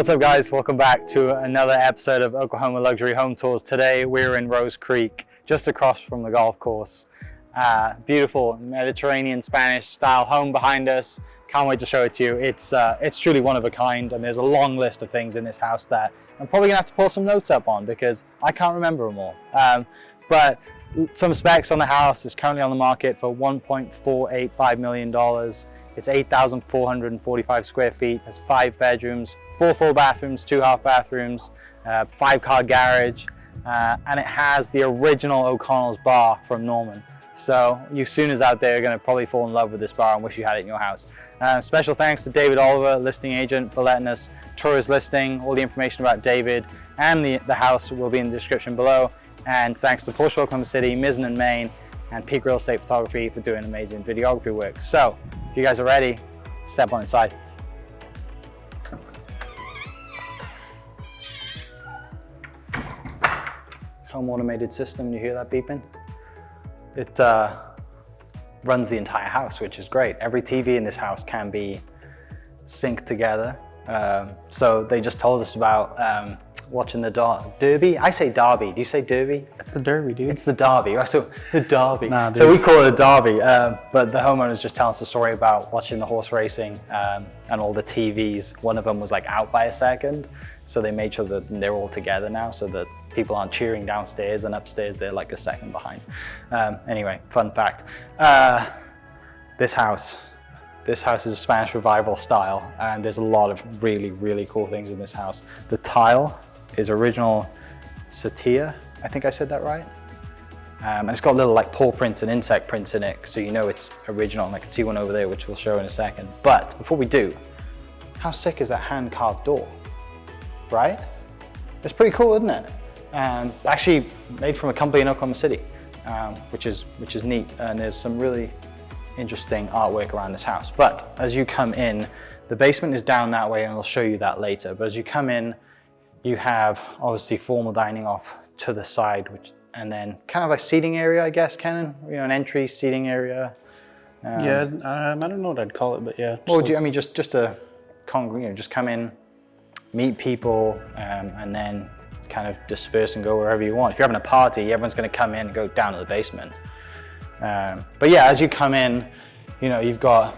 What's up guys, welcome back to another episode of Oklahoma Luxury Home Tours. Today we're in Rose Creek, just across from the golf course. Beautiful Mediterranean Spanish style home behind us. Can't wait to show it to you. It's truly one of a kind, and there's a long list of things in this house that I'm probably gonna have to pull some notes up on because I can't remember them all. But some specs on the house. Is currently on the market for $1.485 million. It's 8,445 square feet, has 5 bedrooms, 4 full bathrooms, 2 half bathrooms, 5-car garage, and it has the original O'Connell's bar from Norman. So you Sooners out there are going to probably fall in love with this bar and wish you had it in your house. Special thanks to David Oliver, listing agent, for letting us tour his listing. All the information about David and the house will be in the description below. And thanks to Porsche Oklahoma City, Mizzen and Maine, and Peak Real Estate Photography for doing amazing videography work. So if you guys are ready, step on inside. Home automated system, you hear that beeping? It runs the entire house, which is great. Every TV in this house can be synced together. So they just told us about watching the Derby. I say Derby. Do you say Derby? It's the Derby, dude. It's the Derby. Oh, so the Derby. Nah, so we call it a Derby. But the homeowners just tell us a story about watching the horse racing and all the TVs. One of them was like out by a second. So they made sure that they're all together now so that people aren't cheering downstairs, and upstairs they're like a second behind. Anyway, fun fact. This house is a Spanish Revival style, and there's a lot of really, really cool things in this house. The tile is original Satia, I think I said that right. And it's got little like paw prints and insect prints in it, so you know it's original, and I can see one over there which we'll show in a second. But before we do, how sick is that hand carved door, right? It's pretty cool, isn't it? Actually made from a company in Oklahoma City, which is neat, and there's some really interesting artwork around this house. But as you come in, the basement is down that way, and I'll show you that later. But as you come in, you have obviously formal dining off to the side, and then kind of a seating area, I guess, Kenan. You know, an entry seating area. Yeah, I don't know what I'd call it, but yeah. Well, I mean, just a just come in, meet people, and then kind of disperse and go wherever you want. If you're having a party, everyone's going to come in and go down to the basement. But yeah, as you come in, you know, you've got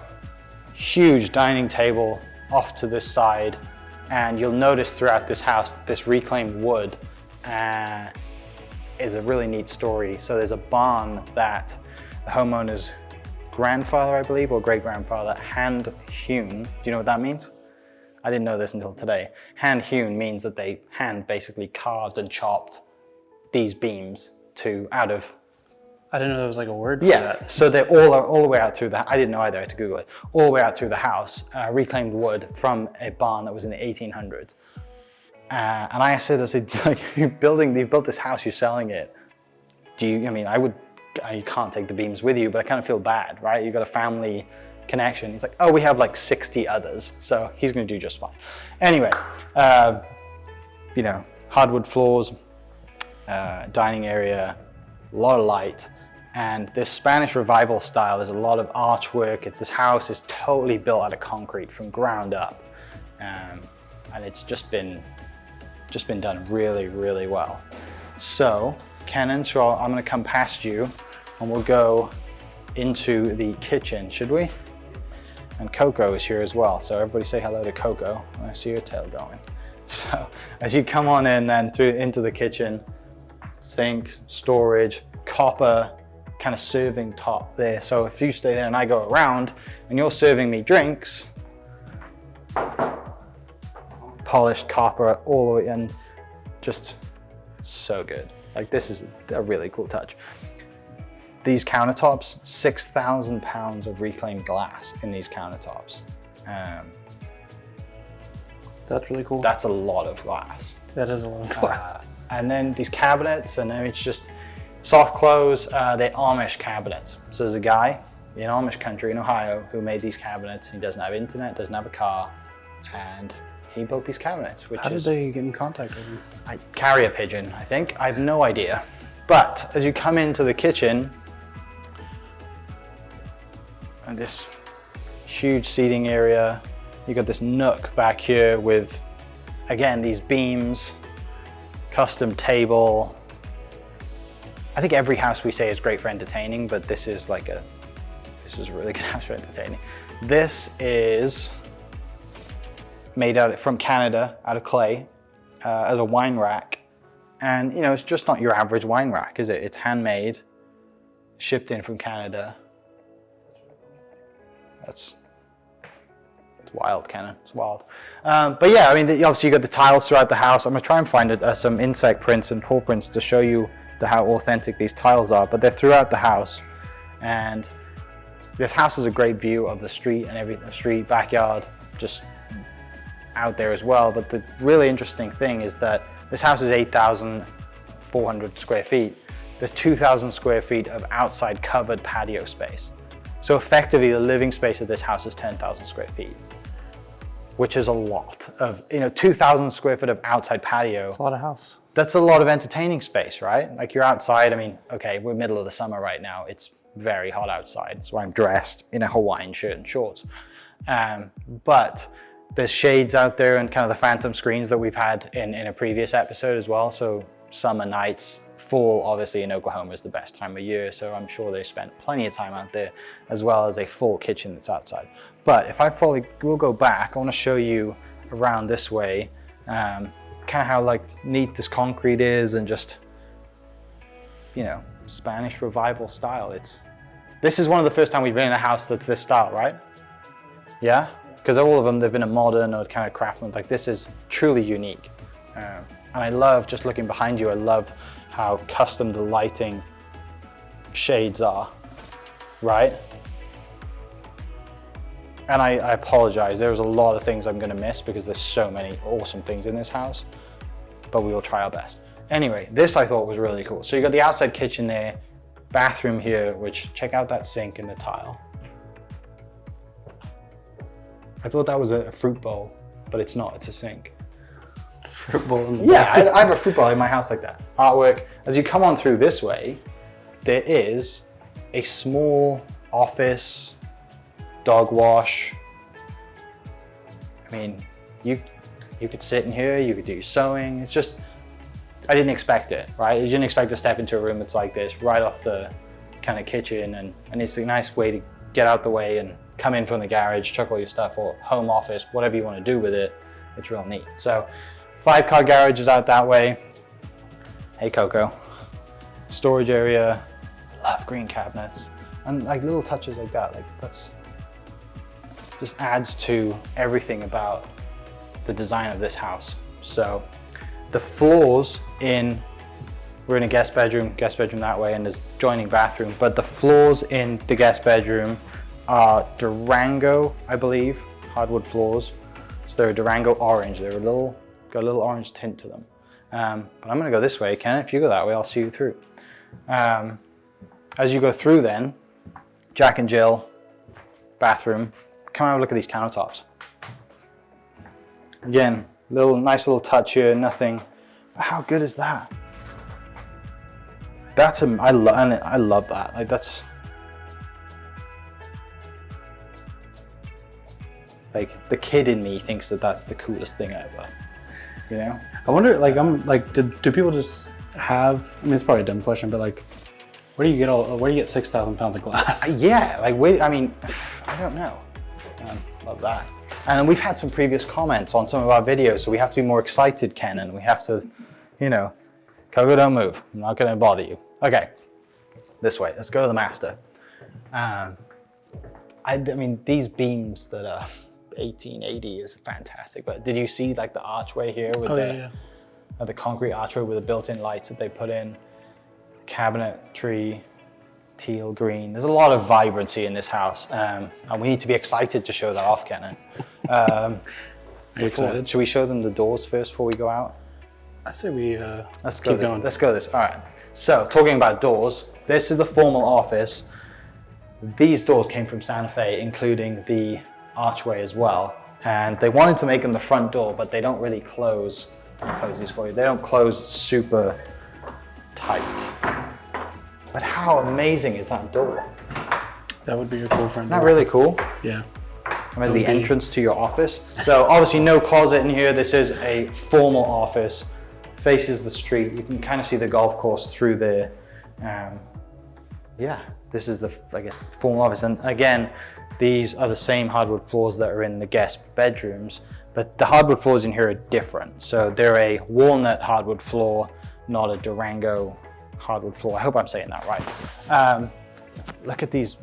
huge dining table off to this side, and you'll notice throughout this house, this reclaimed wood is a really neat story. So there's a barn that the homeowner's grandfather, I believe, or great-grandfather, hand-hewn. Do you know what that means? I didn't know this until today. Hand-hewn means that they basically carved and chopped these beams out of. I didn't know there was like a word for that. that. So they're all the way out through I didn't know either, I had to Google it. All the way out through the house, reclaimed wood from a barn that was in the 1800s. And I said, like, you've built this house, you're selling it. You can't take the beams with you, but I kind of feel bad, right? You've got a family connection. He's like, oh, we have like 60 others, so he's gonna do just fine. Anyway, you know, hardwood floors, dining area, a lot of light, and this Spanish Revival style, there's a lot of archwork. This house is totally built out of concrete from ground up, and it's just been done really, really well. So, Kenan, so I'm gonna come past you, and we'll go into the kitchen, should we? And Coco is here as well, so everybody say hello to Coco. I see your tail going. So, as you come on in then into the kitchen, sink, storage, copper kind of serving top there. So if you stay there and I go around and you're serving me drinks, polished copper all the way in, just so good. Like, this is a really cool touch. These countertops, 6,000 pounds of reclaimed glass in these countertops. That's really cool. That's a lot of glass. That is a lot of glass. And then these cabinets, and then it's just soft close, they're Amish cabinets. So there's a guy in Amish country in Ohio who made these cabinets. He doesn't have internet, doesn't have a car, and he built these cabinets. How did they get in contact with you? Carrier pigeon, I think. I have no idea. But as you come into the kitchen, and this huge seating area, you got this nook back here with again, these beams, custom table. I think every house we say is great for entertaining, but this is a really good house for entertaining. This is made from Canada, out of clay, as a wine rack. And you know, it's just not your average wine rack, is it? It's handmade, shipped in from Canada. It's wild, Kenan. It's wild. But yeah, I mean, obviously you got the tiles throughout the house. I'm gonna try and find some insect prints and paw prints to show you how authentic these tiles are. But they're throughout the house, and this house has a great view of the street and everything, the street, backyard, just out there as well. But the really interesting thing is that this house is 8,400 square feet. There's 2,000 square feet of outside covered patio space. So effectively, the living space of this house is 10,000 square feet, which is a lot of, 2,000 square foot of outside patio. That's a lot of house. That's a lot of entertaining space, right? Like you're outside. I mean, okay, we're middle of the summer right now. It's very hot outside, so I'm dressed in a Hawaiian shirt and shorts. But there's shades out there and kind of the phantom screens that we've had in a previous episode as well. So summer nights, fall obviously in Oklahoma is the best time of year. So I'm sure they spent plenty of time out there, as well as a full kitchen that's outside. But if we'll go back, I want to show you around this way, kind of how like neat this concrete is, and just, Spanish revival style. This is one of the first time we've been in a house that's this style, right? Yeah? Because all of them, they've been a modern or kind of craftsman. Like this is truly unique. And I love, just looking behind you, I love how custom the lighting shades are, right? And I apologize, there's a lot of things I'm gonna miss because there's so many awesome things in this house, but we will try our best. Anyway, this I thought was really cool. So you got the outside kitchen there, bathroom here, which check out that sink and the tile. I thought that was a fruit bowl, but it's not, it's a sink. Fruit bowl. Yeah, I have a fruit bowl in my house like that. Artwork. As you come on through this way, there is a small office, dog wash. I mean, you could sit in here, you could do sewing. It's just, I didn't expect it, right? You didn't expect to step into a room that's like this, right off the kind of kitchen, and it's a nice way to get out the way and come in from the garage, chuck all your stuff, or home office, whatever you want to do with it. It's real neat. So 5-car garage is out that way. Hey, Coco. Storage area. Love green cabinets. And like little touches like that, like that's just adds to everything about the design of this house. So the floors we're in a guest bedroom that way, and there's adjoining bathroom, but the floors in the guest bedroom are Durango, I believe, hardwood floors. So they're a Durango orange. They're got a little orange tint to them. But I'm gonna go this way, Ken. If you go that way, I'll see you through. As you go through then, Jack and Jill, bathroom. Come have a look at these countertops. Again, nice little touch here, nothing. How good is that? I love that. Like that's, like the kid in me thinks that that's the coolest thing ever. I wonder, do people just have? I mean, it's probably a dumb question, but like, where do you get 6,000 pounds of glass? Yeah, I don't know. Love that. And we've had some previous comments on some of our videos, so we have to be more excited, Ken, and we have to, Coco, don't move. I'm not gonna bother you. Okay, this way. Let's go to the master. I mean, these beams that are 1880 is fantastic, but did you see like the archway here with the concrete archway with the built-in lights that they put in? Cabinetry, teal green. There's a lot of vibrancy in this house, and we need to be excited to show that off, Kenan. Are you excited? Should we show them the doors first before we go out? I say we let's keep going. Let's go this. All right. So talking about doors, this is the formal office. These doors came from Santa Fe, including the archway as well. And they wanted to make them the front door, but they don't really close. Let me close these for you. They don't close super tight. But how amazing is that door? That would be your cool front door. Isn't that really cool? Yeah. and as the entrance to your office. So obviously no closet in here. This is a formal office, faces the street. You can kind of see the golf course through there. Yeah, this is the, I guess, formal office. And again, these are the same hardwood floors that are in the guest bedrooms, but the hardwood floors in here are different. So they're a walnut hardwood floor, not a Durango hardwood floor. I hope I'm saying that right. Look at these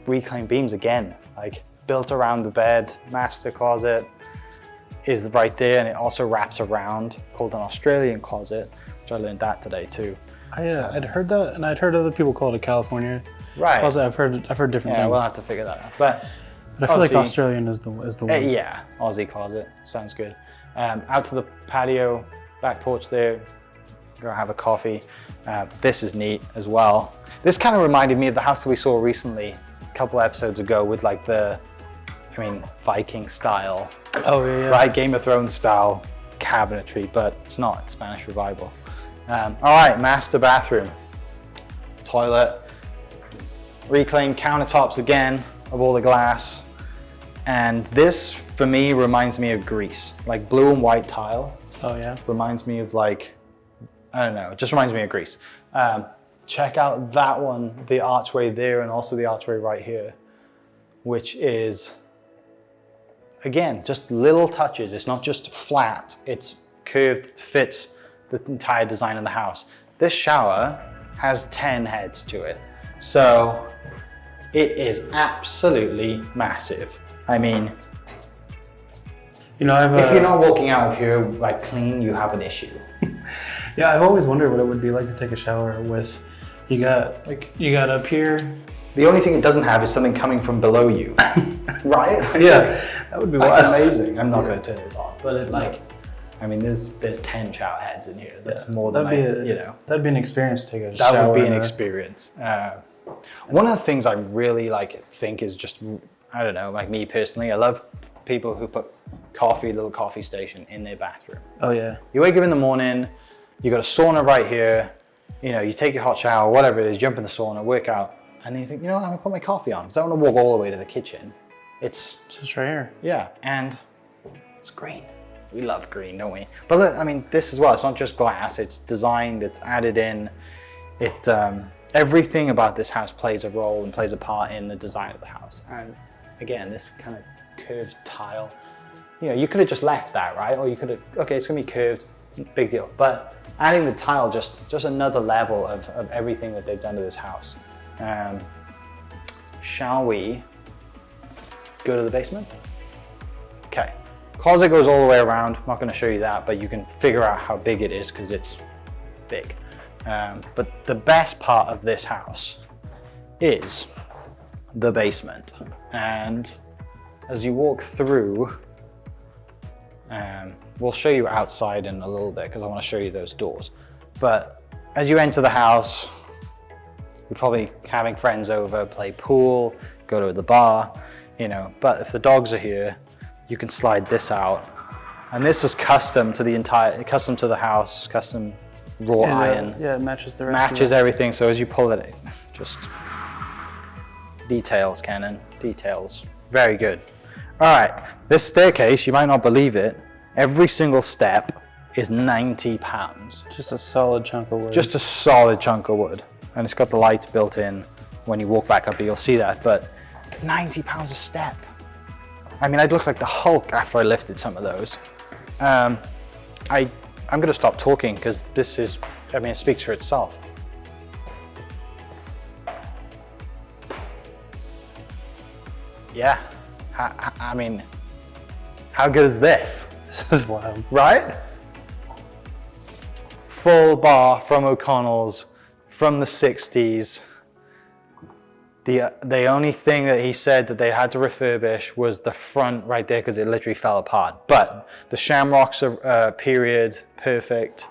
reclaimed beams again, like built around the bed. Master closet is right there, and it also wraps around, called an Australian closet, which I learned that today too. I'd heard that, and I'd heard other people call it a California closet. I've heard different things. Yeah, we'll have to figure that out. But I feel like Australian is the one. Yeah, Aussie closet sounds good. Out to the patio, back porch there. Go have a coffee. This is neat as well. This kind of reminded me of the house that we saw recently, a couple episodes ago, with like Viking style. Oh yeah. Right, Game of Thrones style cabinetry, but it's not. It's Spanish Revival. All right, master bathroom, toilet, reclaimed countertops again of all the glass, and this for me reminds me of Greece, like blue and white tile. Oh yeah. Reminds me of like, I don't know, it just reminds me of Greece. Check out that one, the archway there, and also the archway right here, which is, again, just little touches. It's not just flat, it's curved, fits the entire design of the house. This shower has 10 heads to it. So it is absolutely massive. I mean, you know, if you're not walking out of here like clean, you have an issue. Yeah, I've always wondered what it would be like to take a shower with, you got up here. The only thing it doesn't have is something coming from below you, right? Yeah, that would be wild. That's amazing. I'm not going to turn this on, but there's 10 shower heads in here. That's more than That'd be an experience to take a shower. That would be an experience. One of the things I really think is just, I don't know, like me personally, I love people who put little coffee station in their bathroom. Oh yeah. You wake up in the morning, you got a sauna right here, you take your hot shower, whatever it is, jump in the sauna, work out, and then you think, I'm gonna put my coffee on because I don't want to walk all the way to the kitchen. It's just right here. Yeah, and it's green. We love green, don't we? But look, this as well, it's not just glass, it's designed, it's added in. Everything about this house plays a role and plays a part in the design of the house. And again, this kind of curved tile, you could have just left that, right? Or you could have, okay, it's gonna be curved, big deal. But adding the tile, just another level of everything that they've done to this house. Shall we go to the basement? Okay. Closet goes all the way around. I'm not going to show you that, but you can figure out how big it is because it's big. But the best part of this house is the basement. And as you walk through, we'll show you outside in a little bit because I want to show you those doors. But as you enter the house, you're probably having friends over, play pool, go to the bar, but if the dogs are here, you can slide this out. And this was custom to the house, custom raw iron. Yeah, it matches the rest Matches everything, so as you pull it, just details, Canon, details. Very good. All right, this staircase, you might not believe it, every single step is 90 pounds. Just a solid chunk of wood. Just a solid chunk of wood. And it's got the lights built in. When you walk back up, you'll see that, but 90 pounds a step. I'd look like the Hulk after I lifted some of those. I'm gonna stop talking because this is, it speaks for itself. Yeah, how good is this? This is wild. Right? Full bar from O'Connell's from the 60s. The only thing that he said that they had to refurbish was the front right there because it literally fell apart. But the shamrocks are period perfect.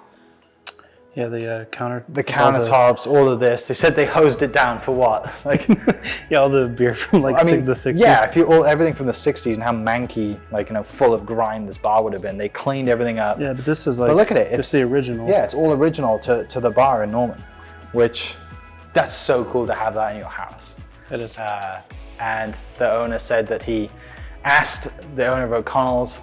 Yeah, the countertops, all of this. They said they hosed it down for what? Yeah, all the beer from the 60s. Yeah, everything from the 60s and how manky, full of grime this bar would have been. They cleaned everything up. Yeah, but this is but look at it. It's the original. Yeah, it's all original to the bar in Norman, which that's so cool to have that in your house. It is. And the owner said that he asked the owner of O'Connell's,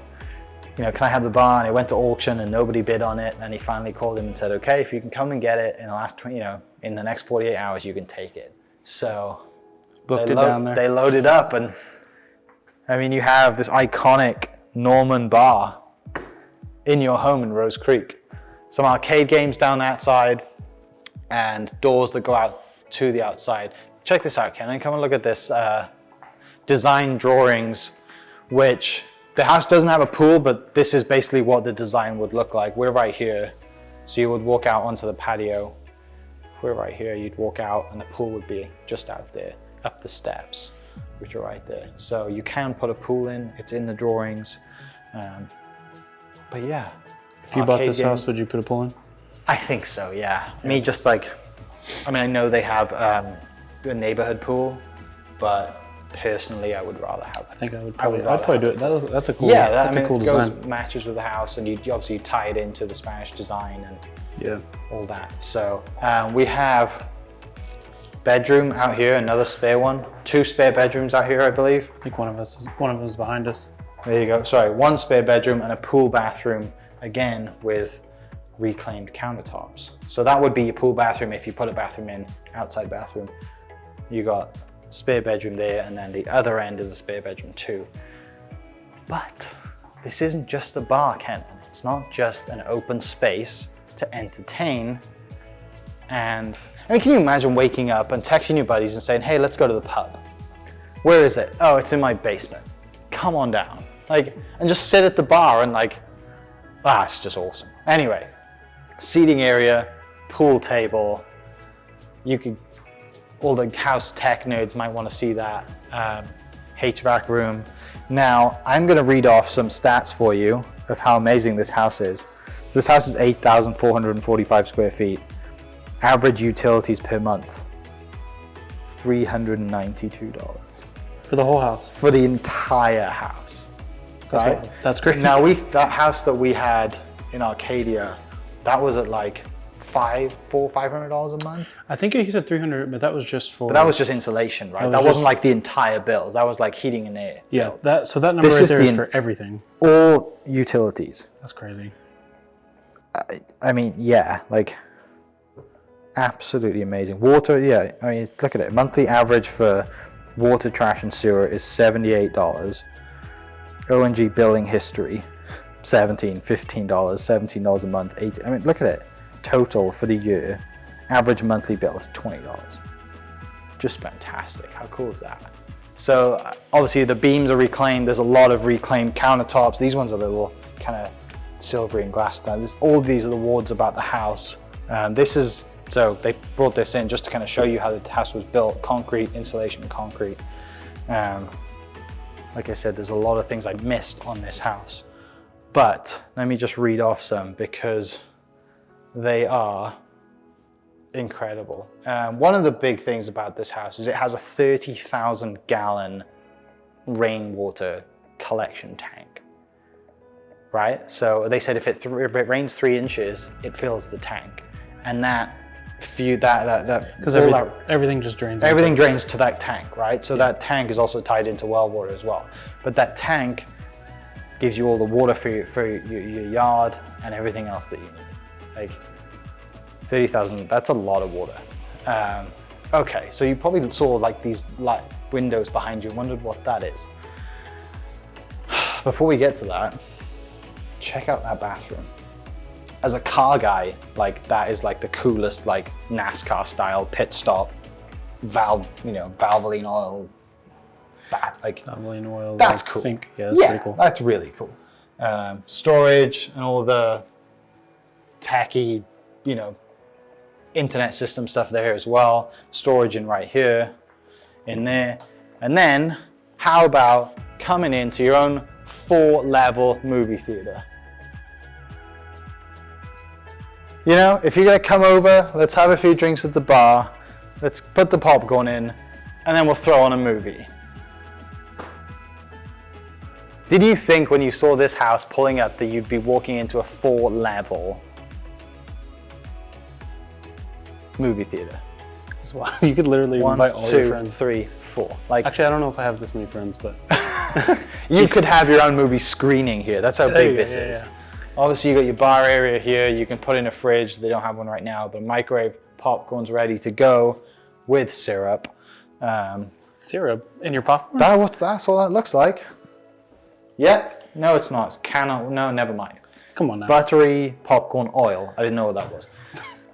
you know, can I have the bar? And it went to auction and nobody bid on it. And he finally called him and said, okay, if you can come and get it in the last 20, you know, in the next 48 hours, you can take it. So Booked it down there. They loaded up, and I mean, you have this iconic Norman bar in your home in Rose Creek. Some arcade games down that side and doors that go out to the outside. Check this out, Ken, and come and look at this design drawings, which the house doesn't have a pool, but this is basically what the design would look like. We're right here, so you would walk out onto the patio. If we're right here, you'd walk out and the pool would be just out there, up the steps, which are right there. So you can put a pool in, it's in the drawings. But yeah. If you bought this house, would you put a pool in? I think so, yeah. Me just like, I mean, I know they have a neighborhood pool, but personally, I would rather have. I think I'd probably do it. That's a cool. Yeah, that's a cool design. Goes, matches with the house, and you obviously tie it into the Spanish design and all that. So we have bedroom out here, another spare one. 2 spare bedrooms out here, I believe. I think one of them is behind us. There you go. Sorry, 1 spare bedroom and a pool bathroom, again with reclaimed countertops. So that would be your pool bathroom if you put a bathroom in, outside bathroom. You got spare bedroom there, and then the other end is a spare bedroom too. But this isn't just a bar, Ken. It's not just an open space to entertain. And I mean, can you imagine waking up and texting your buddies and saying, hey, let's go to the pub? Where is it? Oh, it's in my basement. Come on down. Like, and just sit at the bar and like, it's just awesome. Anyway, seating area, pool table. You could, all the house tech nerds might want to see that. HVAC room. Now, I'm going to read off some stats for you of how amazing this house is. So this house is 8,445 square feet. Average utilities per month, $392. For the whole house? For the entire house. Right? That's crazy. Now, that house that we had in Arcadia, that was at like $500 a month. I think he said 300, but that was just for. But that was just insulation, right? That wasn't like the entire bill. That was like heating and air. Yeah, so that number right there is for everything. All utilities. That's crazy. I mean, yeah, like absolutely amazing. Water, yeah. I mean, look at it. Monthly average for water, trash, and sewer is $78. ONG billing history, $15, $17 a month, $18. I mean, look at it. Total for the year, average monthly bill is $20. Just fantastic. How cool is that? So obviously the beams are reclaimed. There's a lot of reclaimed countertops. These ones are a little kind of silvery and glassed down. All these are the wards about the house. So they brought this in just to kind of show you how the house was built. Concrete, insulation, concrete. Like I said, there's a lot of things I missed on this house. But let me just read off some because they are incredible. One of the big things about this house is it has a 30,000 gallon rainwater collection tank, right? So they said if it rains 3 inches, it fills the tank. And because everything just drains. Everything drains to that tank, right? So that tank is also tied into well water as well. But that tank gives you all the water for your yard and everything else that you need. Like 30,000, that's a lot of water. Okay, so you probably saw like these light windows behind you and wondered what that is. Before we get to that, check out that bathroom. As a car guy, like that is like the coolest, like NASCAR style pit stop, Valvoline oil, Valvoline oil. That's cool. Sink. Yeah, that's pretty cool. That's really cool. Storage and all the tacky, internet system stuff there as well. Storage in right here, in there. And then how about coming into your own 4-level movie theater? If you're gonna come over, let's have a few drinks at the bar, let's put the popcorn in, and then we'll throw on a movie. Did you think when you saw this house pulling up that you'd be walking into a 4-level movie theater? You could literally invite all your friends. 1, 2, 3, 4. Actually, I don't know if I have this many friends, but You could have your own movie screening here. That's how big this is. Yeah. Obviously, you got your bar area here. You can put in a fridge. They don't have one right now, but microwave popcorn's ready to go with syrup. Syrup in your popcorn? That's what that looks like. Yeah. No, it's not. It's no, never mind. Come on now. Buttery popcorn oil. I didn't know what that was.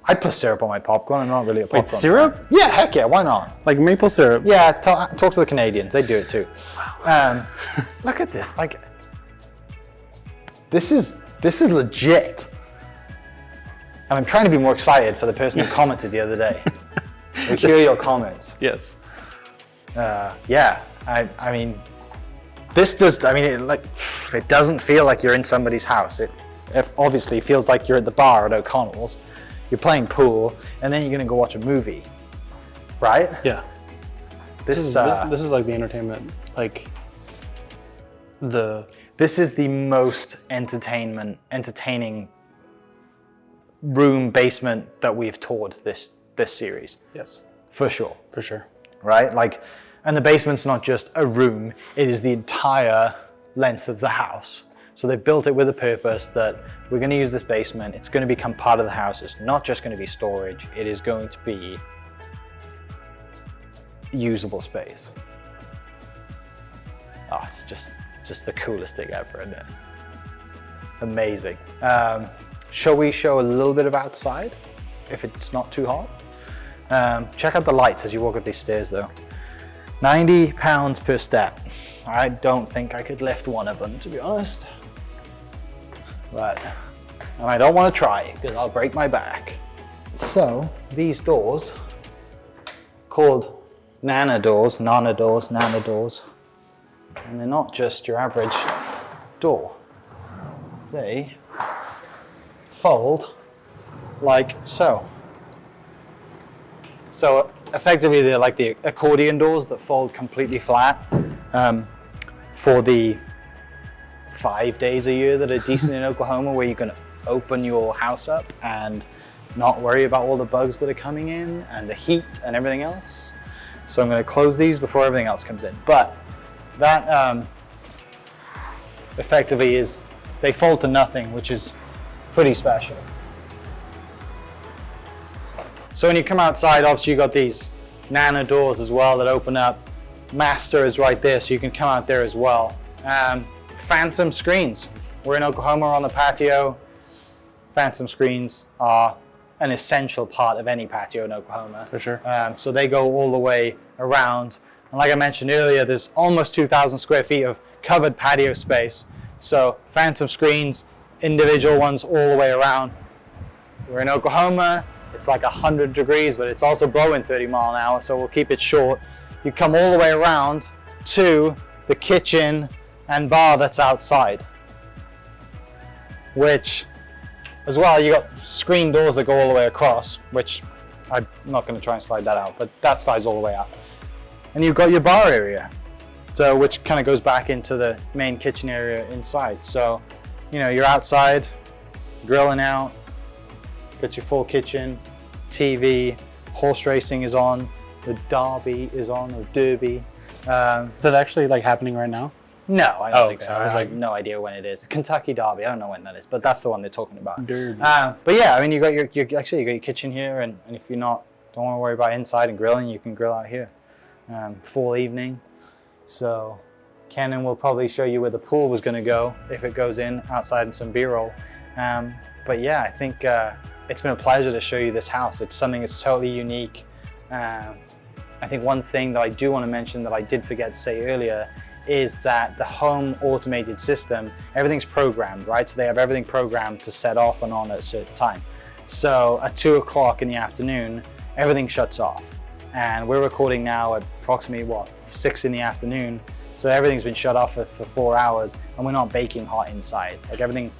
I'd put syrup on my popcorn. I'm not really a popcorn Wait, syrup? fan. Yeah, heck yeah. Why not? Like maple syrup? Yeah, talk to the Canadians. They do it too. Look at this. Like, this is legit. And I'm trying to be more excited for the person who commented the other day. We hear your comments. Yes. Yeah. I mean, this does. I mean, it doesn't feel like you're in somebody's house. It obviously feels like you're at the bar at O'Connell's. You're playing pool, and then you're gonna go watch a movie, right? Yeah. This is like the entertainment, like the. This is the most entertaining room basement that we've toured this series. Yes. For sure. For sure. Right? Like, and the basement's not just a room; it is the entire length of the house. So they've built it with a purpose that we're going to use this basement. It's going to become part of the house. It's not just going to be storage. It is going to be usable space. Oh, it's just the coolest thing ever, isn't it? Amazing. Shall we show a little bit of outside, if it's not too hot? Check out the lights as you walk up these stairs, though. 90 pounds per step. I don't think I could lift one of them, to be honest. But, and I don't want to try because I'll break my back. So these doors, called Nana doors, and they're not just your average door. They fold like so. So effectively they're like the accordion doors that fold completely flat for the 5 days a year that are decent in Oklahoma, where you can open your house up and not worry about all the bugs that are coming in and the heat and everything else. So I'm going to close these before everything else comes in. But that effectively is, they fold to nothing, which is pretty special. So when you come outside, obviously you've got these Nana doors as well that open up. Master is right there, so you can come out there as well. Phantom screens. We're in Oklahoma on the patio. Phantom screens are an essential part of any patio in Oklahoma. For sure. So they go all the way around. And like I mentioned earlier, there's almost 2,000 square feet of covered patio space. So phantom screens, individual ones all the way around. So we're in Oklahoma. It's like 100 degrees, but it's also blowing 30 miles an hour, so we'll keep it short. You come all the way around to the kitchen and bar that's outside, which as well, you got screen doors that go all the way across, which I'm not going to try and slide that out, but that slides all the way out. And you've got your bar area, so which kind of goes back into the main kitchen area inside. So, you know, you're outside grilling out, got your full kitchen, TV, horse racing is on, the derby is on, or derby. Is that actually like happening right now? No, I don't think okay. so. I have no idea when it is. Kentucky Derby, I don't know when that is, but that's the one they're talking about. Derby. But yeah, I mean, you got your you got your kitchen here, and if you're don't want to worry about inside and grilling, you can grill out here. Full evening. So Kenan will probably show you where the pool was going to go if it goes in outside and some B-roll. But yeah, I think it's been a pleasure to show you this house. It's something that's totally unique. I think one thing that I do want to mention that I did forget to say earlier is that the home automated system, everything's programmed, right? So they have everything programmed to set off and on at a certain time. So at 2 o'clock in the afternoon, everything shuts off. And we're recording now at approximately, 6 in the afternoon. So everything's been shut off for 4 hours, and we're not baking hot inside. Like, everything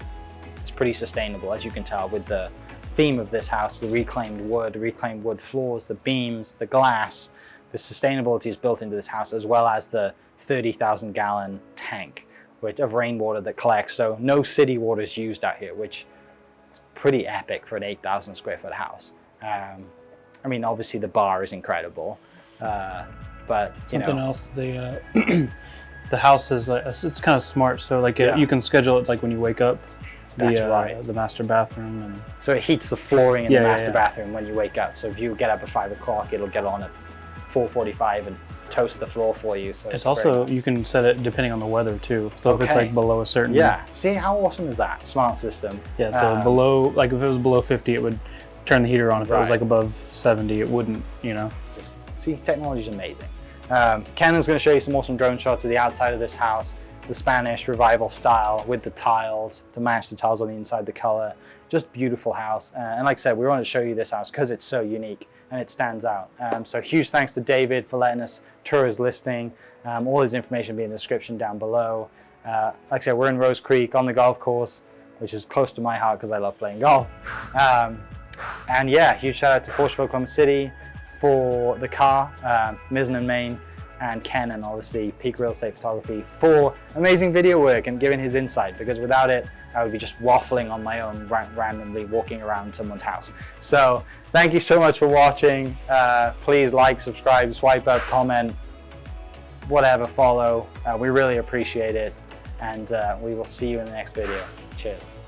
is pretty sustainable, as you can tell with the theme of this house, the reclaimed wood floors, the beams, the glass. The sustainability is built into this house, as well as the 30,000 gallon tank of rainwater that collects. So no city water is used out here, which is pretty epic for an 8,000 square foot house. I mean, obviously the bar is incredible, but something else they the house is it's kind of smart. So like you can schedule it like when you wake up. That's right. The master bathroom and so it heats the flooring in the master bathroom when you wake up. So if you get up at 5 o'clock, it'll get on at 4:45 and toast the floor for you. So it's also nice. You can set it depending on the weather too. So if it's like below a certain see how awesome is that smart system? Yeah. So below, like if it was below 50, it would turn the heater on. If it was like above 70, it wouldn't. You know. Just see, technology is amazing. Kenan's going to show you some awesome drone shots of the outside of this house. The Spanish revival style with the tiles to match the tiles on the inside, the color. Just beautiful house. And like I said, we wanted to show you this house because it's so unique and it stands out. So huge thanks to David for letting us tour his listing. All his information will be in the description down below. Like I said, we're in Rose Creek on the golf course, which is close to my heart because I love playing golf. And yeah, huge shout out to Porsche Oklahoma City for the car, Mizzen and Main, and Kenan, obviously, Peak Real Estate Photography, for amazing video work and giving his insight, because without it, I would be just waffling on my own, randomly walking around someone's house. So thank you so much for watching. Please like, subscribe, swipe up, comment, whatever, follow. We really appreciate it. And we will see you in the next video. Cheers.